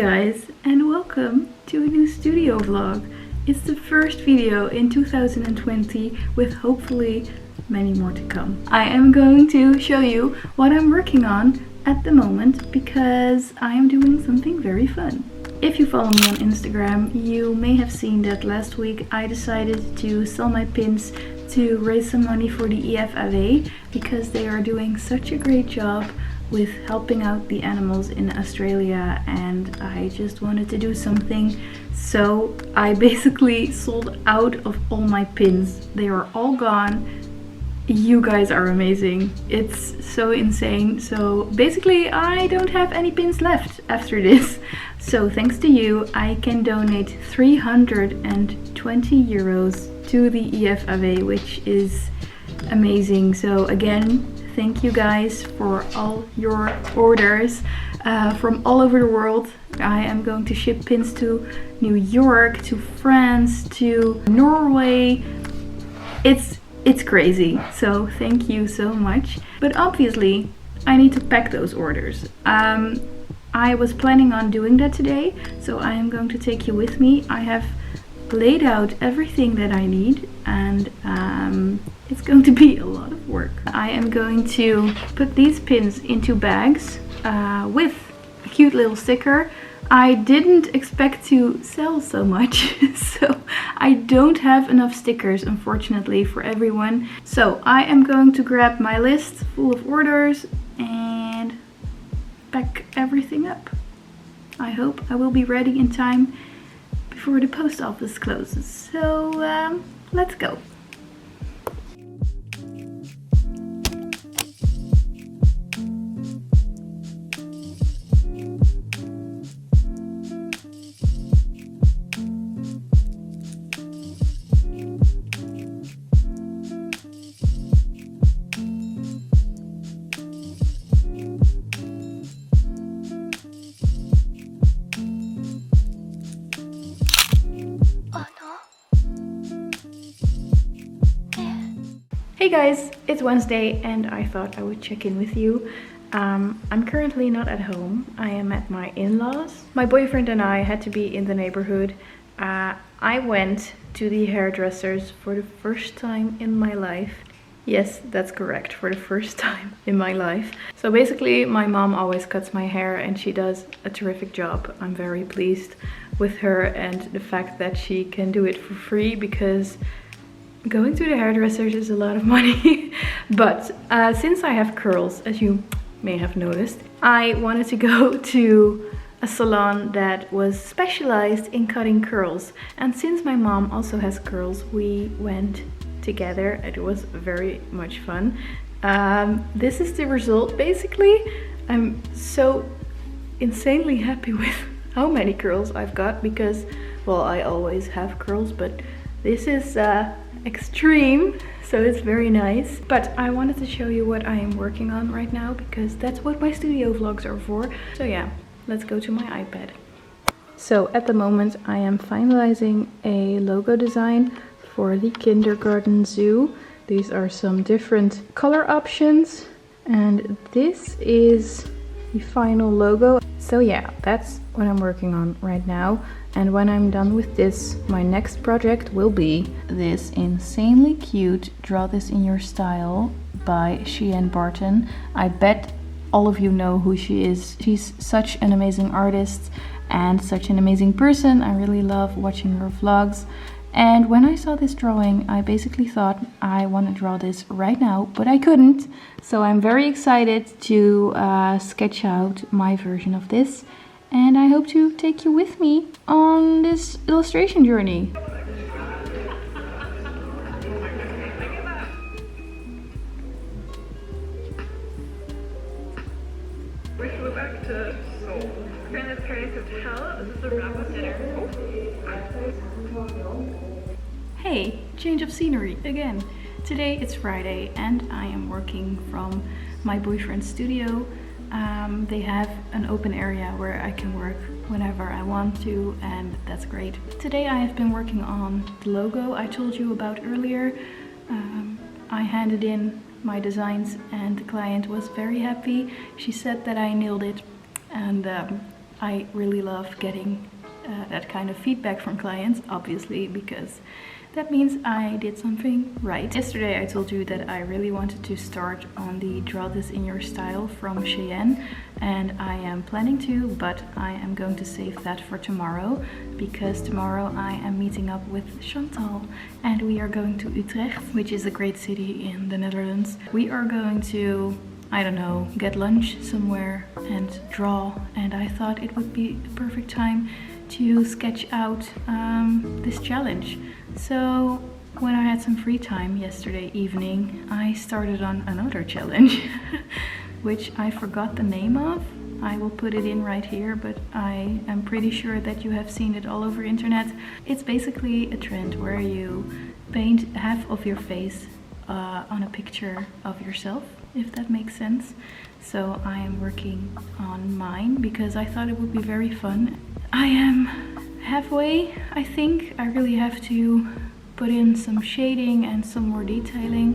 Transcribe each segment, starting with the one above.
guys, and welcome to a new studio vlog. It's the first video in 2020 with hopefully many more to come. I am going to show you what I'm working on at the moment because I am doing something very fun. If you follow me on Instagram, you may have seen that last week I decided to sell my pins to raise some money for the EFAW because they are doing such a great job with helping out the animals in Australia, and I just wanted to do something. So I basically sold out of all my pins. They are all gone. You guys are amazing. It's so insane. So basically I don't have any pins left after this. So thanks to you, I can donate 320 euros to the EFAW, which is amazing. So again, thank you guys for all your orders from all over the world. I am going to ship pins to New York, to France, to Norway. It's crazy. So thank you so much. But obviously I need to pack those orders. I was planning on doing that today, so I am going to take you with me. I have laid out everything that I need, and it's going to be a lot of work. I am going to put these pins into bags with a cute little sticker. I didn't expect to sell so much, so I don't have enough stickers, unfortunately, for everyone. So I am going to grab my list full of orders and pack everything up. I hope I will be ready in time before the post office closes. So let's go. Hey guys, it's Wednesday and I thought I would check in with you. I'm currently not at home. I am at my in-laws. My boyfriend and I had to be in the neighborhood. I went to the hairdressers for the first time in my life. Yes, that's correct, for the first time in my life. So basically my mom always cuts my hair and she does a terrific job. I'm very pleased with her and the fact that she can do it for free, because going to the hairdressers is a lot of money. But since I have curls, as you may have noticed, I wanted to go to a salon that was specialized in cutting curls. And since my mom also has curls, we went together. It was very much fun. This is the result. Basically, I'm so insanely happy with how many curls I've got because, well, I always have curls, but this is extreme, so it's very nice. But I wanted to show you what I am working on right now because that's what my studio vlogs are for. So yeah, let's go to my iPad. So at the moment I am finalizing a logo design for the kindergarten zoo. These are some different color options and this is the final logo. So yeah, that's what I'm working on right now. And when I'm done with this, my next project will be this insanely cute Draw This in Your Style by Sheehan Barton. I bet all of you know who she is. She's such an amazing artist and such an amazing person. I really love watching her vlogs. And when I saw this drawing, I basically thought I want to draw this right now, but I couldn't. So I'm very excited to sketch out my version of this. And I hope to take you with me on this illustration journey. We're back to Seoul. We're in this Paris hotel. This is the wrap-up dinner. Hey, change of scenery again. Today it's Friday and I am working from my boyfriend's studio. They have an open area where I can work whenever I want to, and that's great. Today I have been working on the logo I told you about earlier. I handed in my designs and the client was very happy. She said that I nailed it, and I really love getting that kind of feedback from clients, obviously, because that means I did something right. Yesterday I told you that I really wanted to start on the Draw This in Your Style from Cheyenne, and I am planning to, but I am going to save that for tomorrow, because tomorrow I am meeting up with Chantal and we are going to Utrecht, which is a great city in the Netherlands. We are going to, I don't know, get lunch somewhere and draw, and I thought it would be the perfect time to sketch out this challenge. So when I had some free time yesterday evening, I started on another challenge which I forgot the name of. I will put it in right here, but I am pretty sure that you have seen it all over internet. It's basically a trend where you paint half of your face on a picture of yourself, if that makes sense. So I am working on mine because I thought it would be very fun. I am halfway, I think. I really have to put in some shading and some more detailing,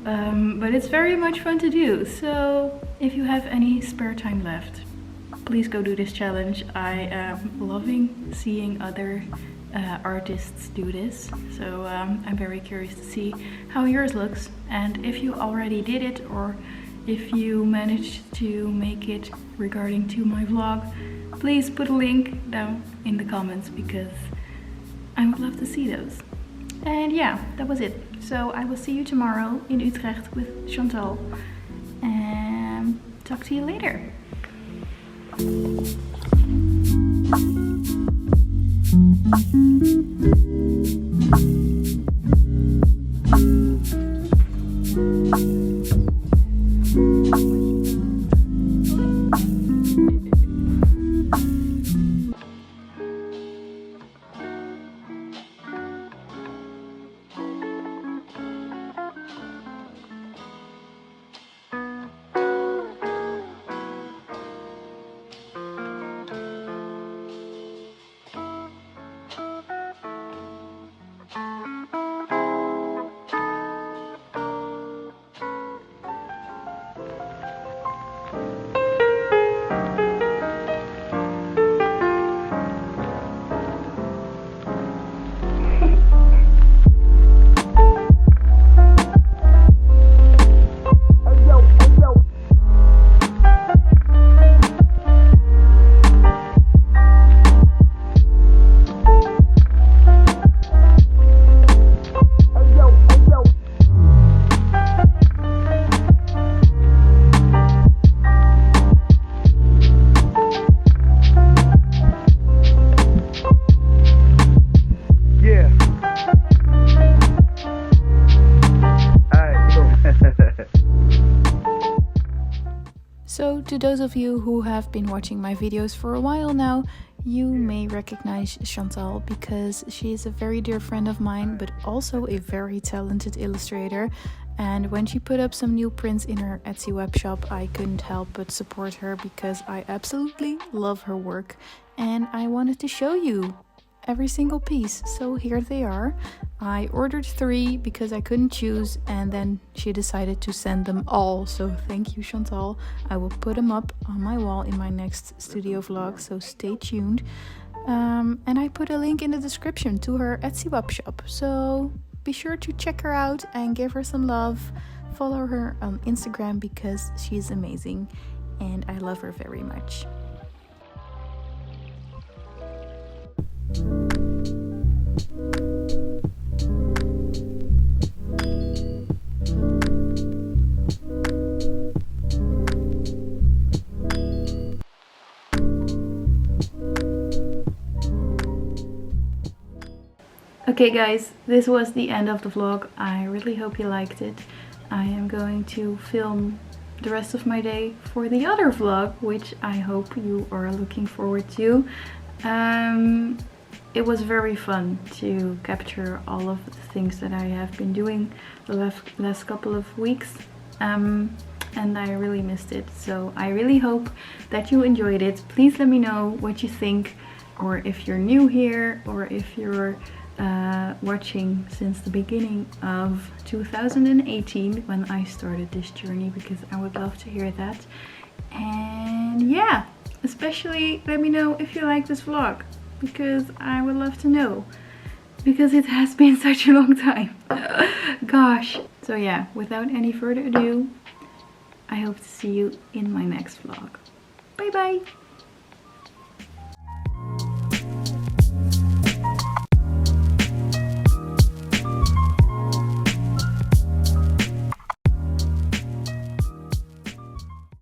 but it's very much fun to do. So if you have any spare time left, please go do this challenge. I am loving seeing other artists do this, so I'm very curious to see how yours looks, and if you already did it or if you managed to make it regarding to my vlog, please put a link down in the comments because I would love to see those. And yeah, that was it. So I will see you tomorrow in Utrecht with Chantal, and talk to you later. So to those of you who have been watching my videos for a while now, you may recognize Chantal because she is a very dear friend of mine, but also a very talented illustrator. And when she put up some new prints in her Etsy webshop, I couldn't help but support her because I absolutely love her work and I wanted to show you every single piece. So here they are. I ordered 3 because I couldn't choose, and then she decided to send them all. So thank you, Chantal. I will put them up on my wall in my next studio vlog, so stay tuned. And I put a link in the description to her Etsy webshop, so be sure to check her out and give her some love. Follow her on Instagram because she's amazing and I love her very much. Okay guys, this was the end of the vlog. I really hope you liked it. I am going to film the rest of my day for the other vlog, which I hope you are looking forward to. It was very fun to capture all of the things that I have been doing the last couple of weeks, and I really missed it. So I really hope that you enjoyed it. Please let me know what you think, or if you're new here, or if you're watching since the beginning of 2018 when I started this journey, because I would love to hear that. And yeah, especially let me know if you like this vlog, because I would love to know, because it has been such a long time. Gosh. So yeah, without any further ado, I hope to see you in my next vlog. Bye bye.